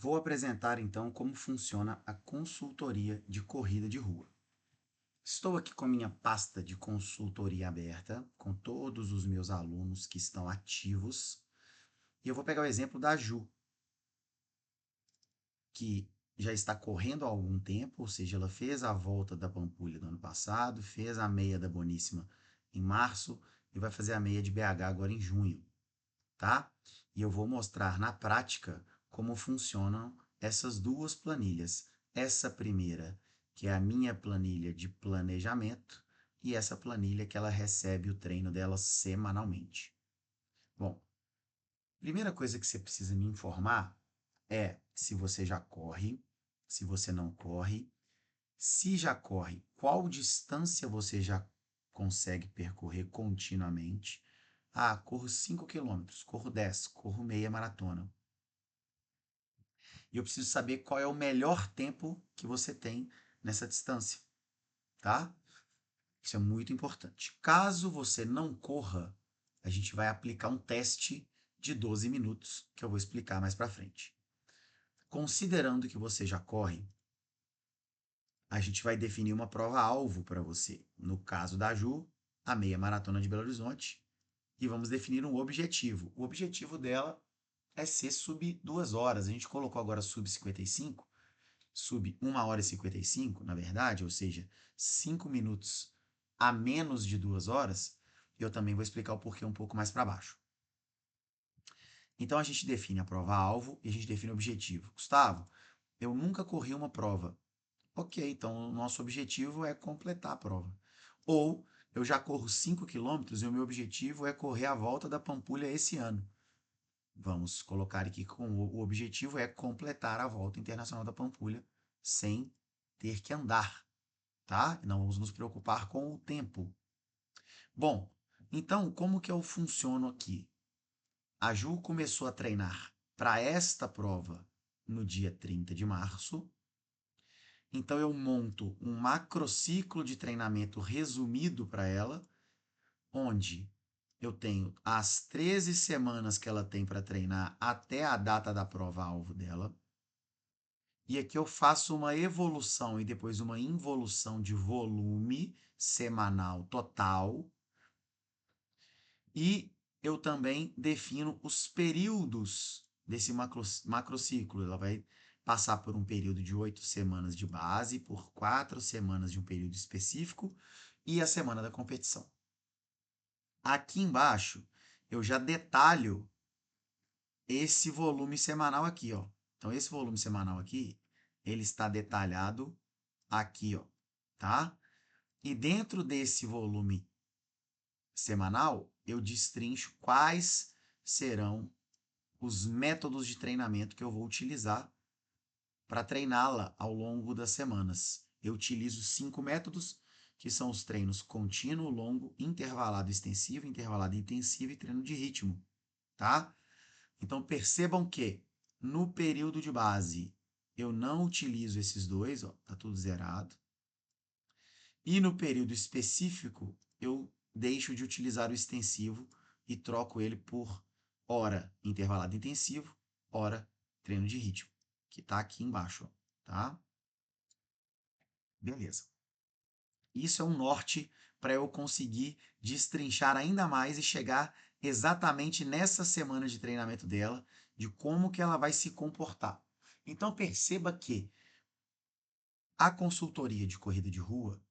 Vou apresentar então como funciona a consultoria de corrida de rua. Estou aqui com minha pasta de consultoria aberta, com todos os meus alunos que estão ativos, e eu vou pegar o exemplo da Ju, que já está correndo há algum tempo, ou seja, ela fez a volta da Pampulha do ano passado, fez a meia da Boníssima em março e vai fazer a meia de BH agora em junho, tá? E eu vou mostrar na prática como funcionam essas duas planilhas. Essa primeira, que é a minha planilha de planejamento, e essa planilha que ela recebe o treino dela semanalmente. Bom, primeira coisa que você precisa me informar é se você já corre, se você não corre, se já corre, qual distância você já consegue percorrer continuamente. Ah, corro 5 quilômetros, corro 10, corro meia maratona. E eu preciso saber qual é o melhor tempo que você tem nessa distância, tá? Isso é muito importante. Caso você não corra, a gente vai aplicar um teste de 12 minutos, que eu vou explicar mais para frente. Considerando que você já corre, a gente vai definir uma prova-alvo para você. No caso da Ju, a meia maratona de Belo Horizonte, e vamos definir um objetivo. O objetivo dela é ser sub 2 horas. A gente colocou agora sub 55, sub 1 hora e 55, na verdade, ou seja, 5 minutos a menos de 2 horas. Eu também vou explicar o porquê um pouco mais para baixo. Então a gente define a prova-alvo e a gente define o objetivo. Gustavo, eu nunca corri uma prova. Ok, então o nosso objetivo é completar a prova. Ou eu já corro 5 quilômetros e o meu objetivo é correr a volta da Pampulha esse ano. Vamos colocar aqui com o objetivo é completar a volta internacional da Pampulha sem ter que andar, tá? Não vamos nos preocupar com o tempo. Bom, então como que eu funciono aqui? A Ju começou a treinar para esta prova no dia 30 de março. Então eu monto um macrociclo de treinamento resumido para ela, onde eu tenho as 13 semanas que ela tem para treinar até a data da prova-alvo dela. E aqui eu faço uma evolução e depois uma involução de volume semanal total. E eu também defino os períodos desse macrociclo. Ela vai passar por um período de 8 semanas de base, por 4 semanas de um período específico e a semana da competição. Aqui embaixo eu já detalho esse volume semanal aqui, ó. Então esse volume semanal aqui, ele está detalhado aqui, ó, tá? E dentro desse volume semanal, eu destrincho quais serão os métodos de treinamento que eu vou utilizar para treiná-la ao longo das semanas. Eu utilizo 5 métodos, que são os treinos contínuo, longo, intervalado extensivo, intervalado intensivo e treino de ritmo, tá? Então percebam que no período de base eu não utilizo esses dois, ó, tá tudo zerado. E no período específico eu deixo de utilizar o extensivo e troco ele por hora intervalado intensivo, hora treino de ritmo, que está aqui embaixo, tá? Beleza. Isso é um norte para eu conseguir destrinchar ainda mais e chegar exatamente nessa semana de treinamento dela, de como que ela vai se comportar. Então perceba que a consultoria de corrida de rua,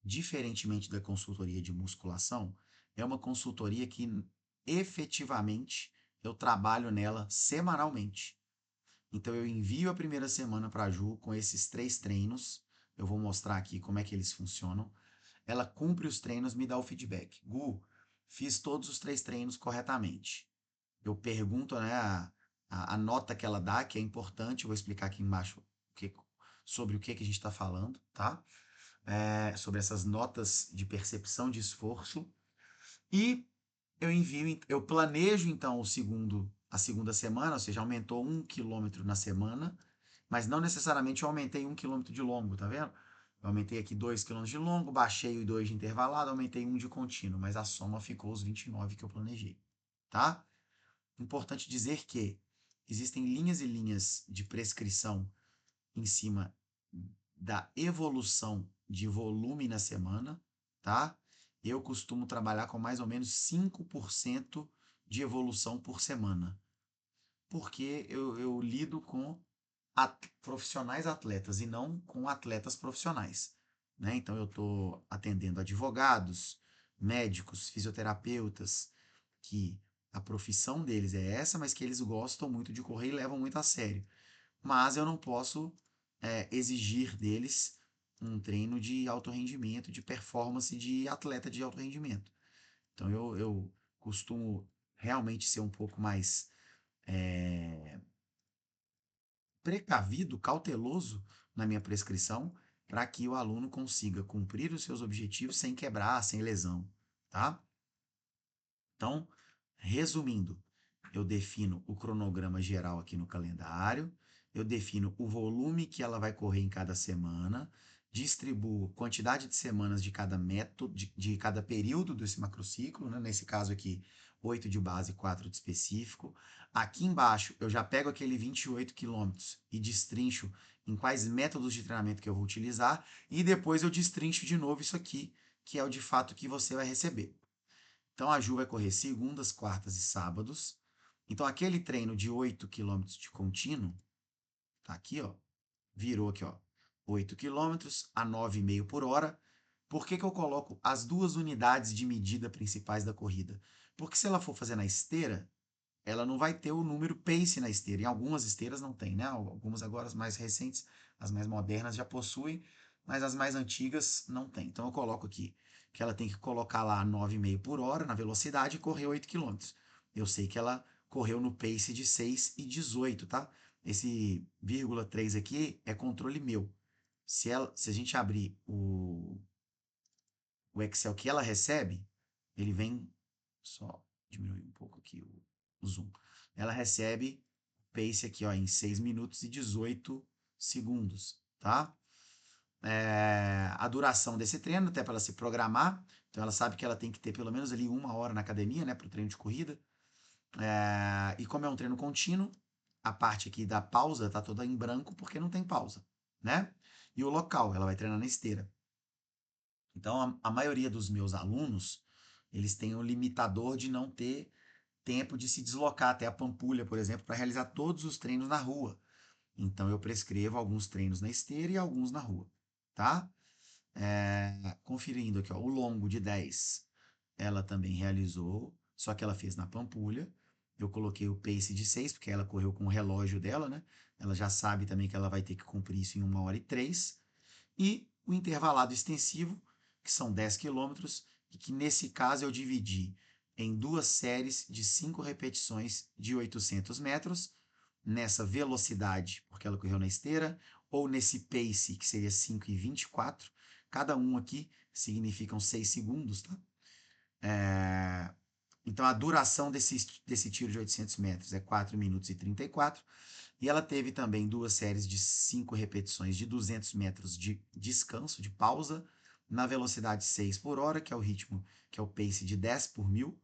diferentemente da consultoria de musculação, é uma consultoria que efetivamente eu trabalho nela semanalmente. Então eu envio a primeira semana para a Ju com esses 3 treinos. Eu vou mostrar aqui como é que eles funcionam. Ela cumpre os treinos, me dá o feedback. Gu, fiz todos os 3 treinos corretamente. Eu pergunto, né, a nota que ela dá, que é importante. Eu vou explicar aqui embaixo sobre o que a gente está falando, tá? Sobre essas notas de percepção de esforço. E eu planejo então a segunda semana, ou seja, aumentou 1 quilômetro na semana, mas não necessariamente eu aumentei 1 quilômetro de longo, tá vendo? Eu aumentei aqui 2 quilômetros de longo, baixei o 2 de intervalado, aumentei 1 de contínuo, mas a soma ficou os 29 que eu planejei, tá? Importante dizer que existem linhas e linhas de prescrição em cima da evolução de volume na semana, tá? Eu costumo trabalhar com mais ou menos 5% de evolução por semana, porque eu lido com profissionais atletas e não com atletas profissionais, né? Então eu estou atendendo advogados, médicos, fisioterapeutas, que a profissão deles é essa, mas que eles gostam muito de correr e levam muito a sério. Mas eu não posso exigir deles um treino de alto rendimento, de performance de atleta de alto rendimento. Então eu costumo realmente ser um pouco mais é, precavido, cauteloso na minha prescrição, para que o aluno consiga cumprir os seus objetivos sem quebrar, sem lesão, tá? Então, resumindo, eu defino o cronograma geral aqui no calendário, eu defino o volume que ela vai correr em cada semana, distribuo quantidade de semanas de cada método, de cada período desse macrociclo, né? Nesse caso aqui, 8 de base e 4 de específico. Aqui embaixo, eu já pego aquele 28 quilômetros e destrincho em quais métodos de treinamento que eu vou utilizar, e depois eu destrincho de novo isso aqui, que é o de fato que você vai receber. Então a Ju vai correr segundas, quartas e sábados. Então aquele treino de 8 quilômetros de contínuo, tá aqui, ó, virou aqui, ó, 8 quilômetros a 9,5 por hora. Por que que eu coloco as duas unidades de medida principais da corrida? Porque se ela for fazer na esteira, ela não vai ter o número pace na esteira. Em algumas esteiras não tem, né? Algumas agora as mais recentes, as mais modernas já possuem, mas as mais antigas não tem. Então eu coloco aqui que ela tem que colocar lá 9,5 por hora na velocidade e correr 8 quilômetros. Eu sei que ela correu no pace de 6,18, tá? Esse vírgula 3 aqui é controle meu. Se a gente abrir o Excel que ela recebe, ele vem, só diminuir um pouco aqui o zoom. Ela recebe pace aqui ó, em 6 minutos e 18 segundos, tá? A duração desse treino, até para ela se programar, então ela sabe que ela tem que ter pelo menos ali 1 hora na academia, né, para o treino de corrida. E como é um treino contínuo, a parte aqui da pausa tá toda em branco porque não tem pausa, né? E o local, ela vai treinar na esteira. Então, a maioria dos meus alunos, eles têm um limitador de não ter tempo de se deslocar até a Pampulha, por exemplo, para realizar todos os treinos na rua. Então, eu prescrevo alguns treinos na esteira e alguns na rua, tá? Conferindo aqui, ó, o longo de 10, ela também realizou, só que ela fez na Pampulha. Eu coloquei o pace de 6, porque ela correu com o relógio dela, né? Ela já sabe também que ela vai ter que cumprir isso em 1 hora e 3. E o intervalado extensivo, que são 10 quilômetros, e que nesse caso eu dividi em duas séries de 5 repetições de 800 metros, nessa velocidade, porque ela correu na esteira, ou nesse pace, que seria 5,24. Cada um aqui significam 6 segundos, tá? Então, a duração desse tiro de 800 metros é 4 minutos e 34. E ela teve também duas séries de 5 repetições de 200 metros de descanso, de pausa, na velocidade 6 por hora, que é o ritmo, que é o pace de 10 por mil,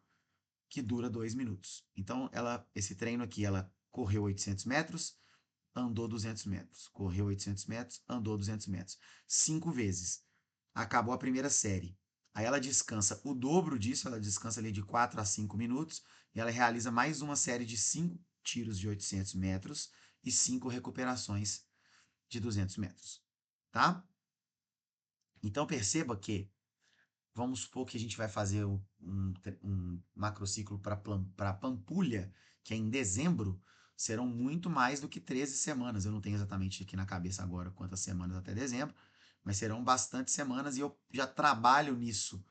que dura 2 minutos. Então, esse treino aqui, ela correu 800 metros, andou 200 metros. Correu 800 metros, andou 200 metros. 5 vezes. Acabou a primeira série. Aí ela descansa o dobro disso, ela descansa ali de 4 a 5 minutos, e ela realiza mais uma série de 5 tiros de 800 metros e 5 recuperações de 200 metros. Tá? Então perceba que, vamos supor que a gente vai fazer um macrociclo para Pampulha, que é em dezembro, serão muito mais do que 13 semanas. Eu não tenho exatamente aqui na cabeça agora quantas semanas até dezembro, mas serão bastante semanas e eu já trabalho nisso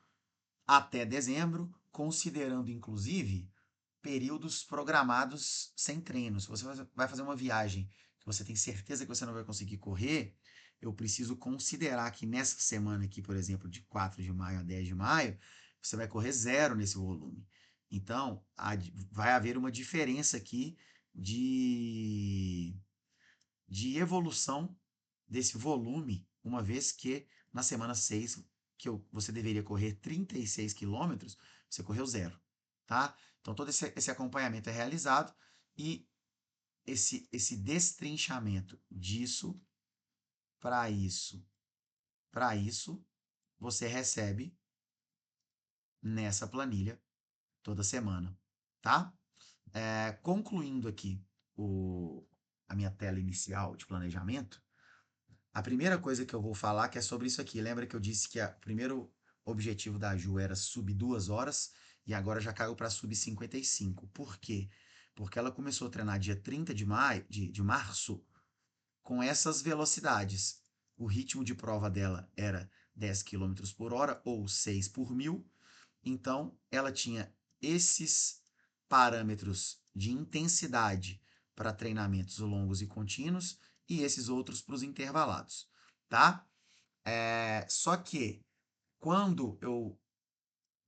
até dezembro, considerando inclusive períodos programados sem treino. Se você vai fazer uma viagem que você tem certeza que você não vai conseguir correr, eu preciso considerar que nessa semana aqui, por exemplo, de 4 de maio a 10 de maio, você vai correr zero nesse volume. Então, vai haver uma diferença aqui de, de evolução desse volume, uma vez que na semana 6 você deveria correr 36 quilômetros, você correu zero, tá? Então todo esse acompanhamento é realizado e esse destrinchamento disso para isso, para isso, você recebe nessa planilha toda semana, tá? Concluindo aqui a minha tela inicial de planejamento, a primeira coisa que eu vou falar que é sobre isso aqui. Lembra que eu disse que o primeiro objetivo da Ju era sub 2 horas e agora já caiu para sub 55. Por quê? Porque ela começou a treinar dia 30 de março com essas velocidades. O ritmo de prova dela era 10 quilômetros por hora ou 6 por mil. Então, ela tinha esses parâmetros de intensidade para treinamentos longos e contínuos e esses outros para os intervalados, tá? Só que quando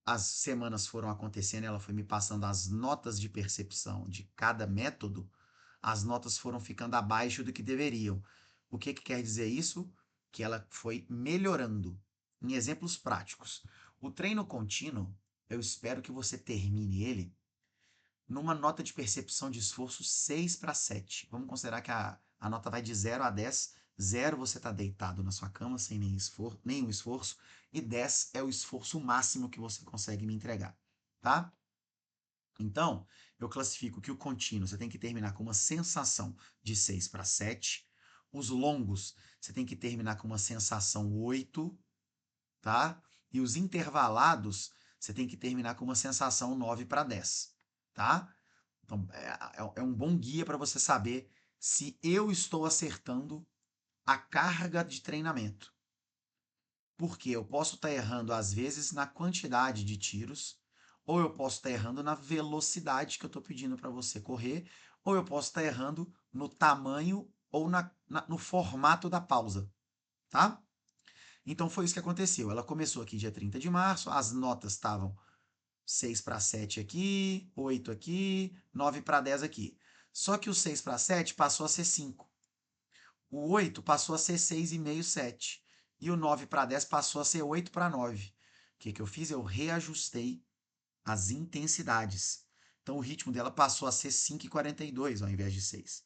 as semanas foram acontecendo, ela foi me passando as notas de percepção de cada método, as notas foram ficando abaixo do que deveriam. O que quer dizer isso? Que ela foi melhorando. Em exemplos práticos, o treino contínuo, eu espero que você termine ele numa nota de percepção de esforço 6 para 7. Vamos considerar que a nota vai de 0 a 10. 0 você está deitado na sua cama sem nenhum esforço, e 10 é o esforço máximo que você consegue me entregar, tá? Então, eu classifico que o contínuo você tem que terminar com uma sensação de 6 para 7. Os longos você tem que terminar com uma sensação 8, tá? E os intervalados você tem que terminar com uma sensação 9 para 10, tá? Então, é um bom guia para você saber se eu estou acertando a carga de treinamento. Porque eu posso estar errando, às vezes, na quantidade de tiros, ou eu posso estar errando na velocidade que eu estou pedindo para você correr, ou eu posso estar errando no tamanho ou no formato da pausa, tá? Então foi isso que aconteceu. Ela começou aqui dia 30 de março, as notas estavam 6 para 7 aqui, 8 aqui, 9 para 10 aqui. Só que o 6 para 7 passou a ser 5. O 8 passou a ser 6,5, 7. E o 9 para 10 passou a ser 8 para 9. O que eu fiz? Eu reajustei as intensidades. Então o ritmo dela passou a ser 5,42 ao invés de 6.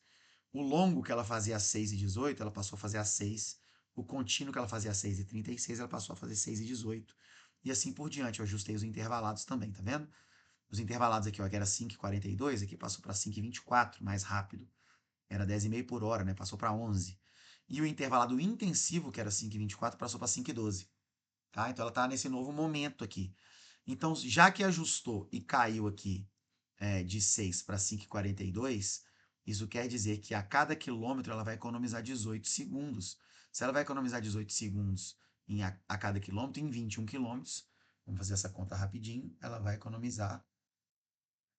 O longo que ela fazia a 6,18, ela passou a fazer a 6. O contínuo que ela fazia a 6,36, ela passou a fazer 6,18. E assim por diante. Eu ajustei os intervalados também, tá vendo? Os intervalados aqui, ó, que era 5,42, aqui passou para 5,24, mais rápido. Era 10,5 por hora, né? Passou para 11. E o intervalado intensivo, que era 5,24, passou para 5,12. Tá? Então ela está nesse novo momento aqui. Então, já que ajustou e caiu aqui de 6 para 5,42, isso quer dizer que a cada quilômetro ela vai economizar 18 segundos. Se ela vai economizar 18 segundos a cada quilômetro, em 21 quilômetros, vamos fazer essa conta rapidinho, ela vai economizar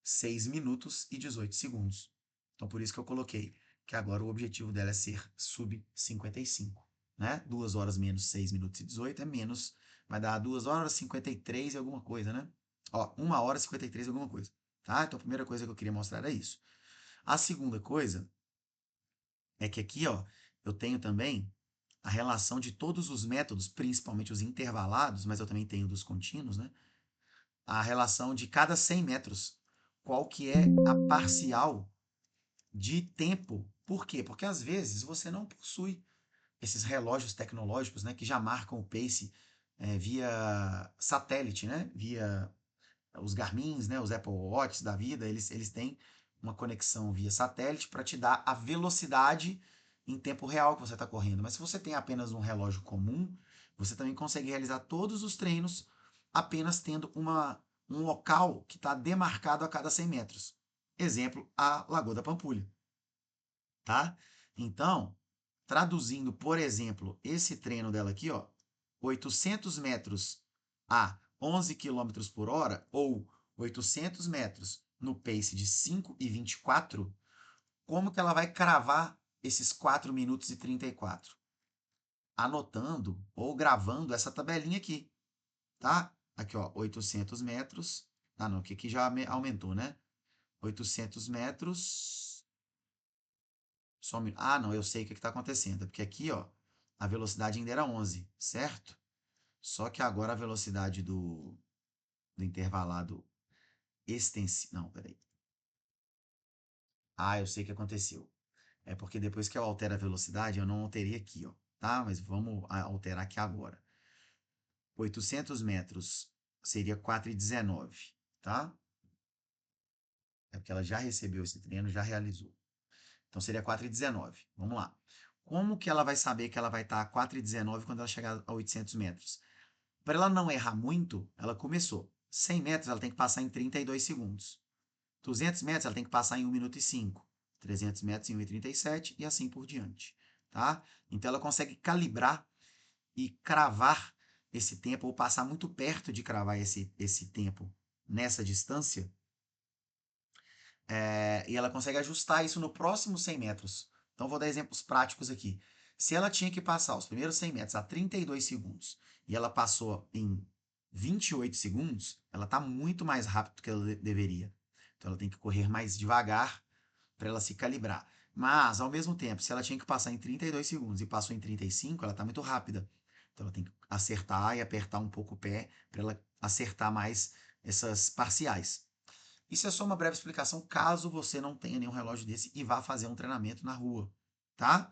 6 minutos e 18 segundos. Então, por isso que eu coloquei que agora o objetivo dela é ser sub 55, né? 2 horas menos 6 minutos e 18 é menos, vai dar 2 horas 53 e alguma coisa, né? Ó, 1 hora e 53 e alguma coisa, tá? Então, a primeira coisa que eu queria mostrar é isso. A segunda coisa é que aqui, ó, eu tenho também a relação de todos os métodos, principalmente os intervalados, mas eu também tenho dos contínuos, né? A relação de cada 100 metros. Qual que é a parcial de tempo. Por quê? Porque às vezes você não possui esses relógios tecnológicos, né, que já marcam o pace via satélite, né, via os Garmins, né, os Apple Watch da vida, eles têm uma conexão via satélite para te dar a velocidade em tempo real que você está correndo. Mas se você tem apenas um relógio comum, você também consegue realizar todos os treinos apenas tendo um local que está demarcado a cada 100 metros. Exemplo, a Lagoa da Pampulha, tá? Então, traduzindo, por exemplo, esse treino dela aqui, ó, 800 metros a 11 quilômetros por hora ou 800 metros no pace de 5,24, como que ela vai cravar esses 4 minutos e 34? Anotando ou gravando essa tabelinha aqui, tá? Aqui, ó, 800 metros. Ah, não, que aqui já aumentou, né? 800 metros. Ah, não, eu sei o que está acontecendo. É porque aqui, ó, a velocidade ainda era 11, certo? Só que agora a velocidade do intervalado extensivo. Não, peraí. Ah, eu sei o que aconteceu. É porque depois que eu altero a velocidade, eu não alterei aqui, ó, tá? Mas vamos alterar aqui agora. 800 metros seria 4,19, tá? É porque ela já recebeu esse treino, já realizou. Então seria 4,19. Vamos lá. Como que ela vai saber que ela vai estar a 4,19 quando ela chegar a 800 metros? Para ela não errar muito, ela começou. 100 metros ela tem que passar em 32 segundos. 200 metros ela tem que passar em 1 minuto e 5. 300 metros em 1,37 e assim por diante. Tá? Então ela consegue calibrar e cravar esse tempo, ou passar muito perto de cravar esse tempo nessa distância, e ela consegue ajustar isso no próximo 100 metros. Então, vou dar exemplos práticos aqui. Se ela tinha que passar os primeiros 100 metros a 32 segundos e ela passou em 28 segundos, ela está muito mais rápido do que ela deveria. Então, ela tem que correr mais devagar para ela se calibrar. Mas, ao mesmo tempo, se ela tinha que passar em 32 segundos e passou em 35, ela está muito rápida. Então, ela tem que acertar e apertar um pouco o pé para ela acertar mais essas parciais. Isso é só uma breve explicação caso você não tenha nenhum relógio desse e vá fazer um treinamento na rua, tá?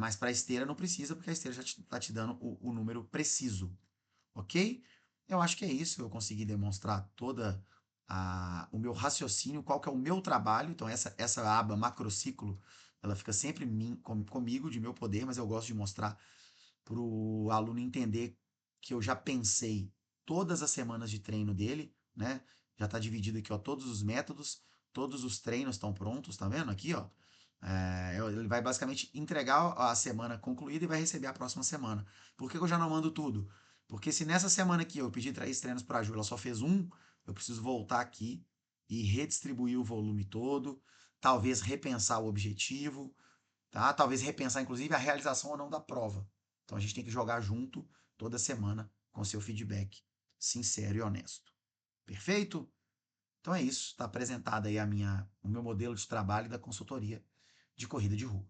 Mas para esteira não precisa, porque a esteira já está te dando o número preciso, ok? Eu acho que é isso. Eu consegui demonstrar toda o meu raciocínio, qual que é o meu trabalho. Então, essa aba macrociclo, ela fica sempre comigo, de meu poder, mas eu gosto de mostrar para o aluno entender que eu já pensei todas as semanas de treino dele, né? Já está dividido aqui, ó, todos os métodos, todos os treinos estão prontos, tá vendo aqui, ó? Ele vai basicamente entregar a semana concluída e vai receber a próxima semana. Por que eu já não mando tudo? Porque se nessa semana aqui eu pedi 3 treinos para a Ju, ela só fez um, eu preciso voltar aqui e redistribuir o volume todo, talvez repensar o objetivo, tá? Talvez repensar, inclusive, a realização ou não da prova. Então a gente tem que jogar junto toda semana com seu feedback sincero e honesto. Perfeito? Então é isso. Está apresentado aí o meu modelo de trabalho da consultoria de corrida de rua.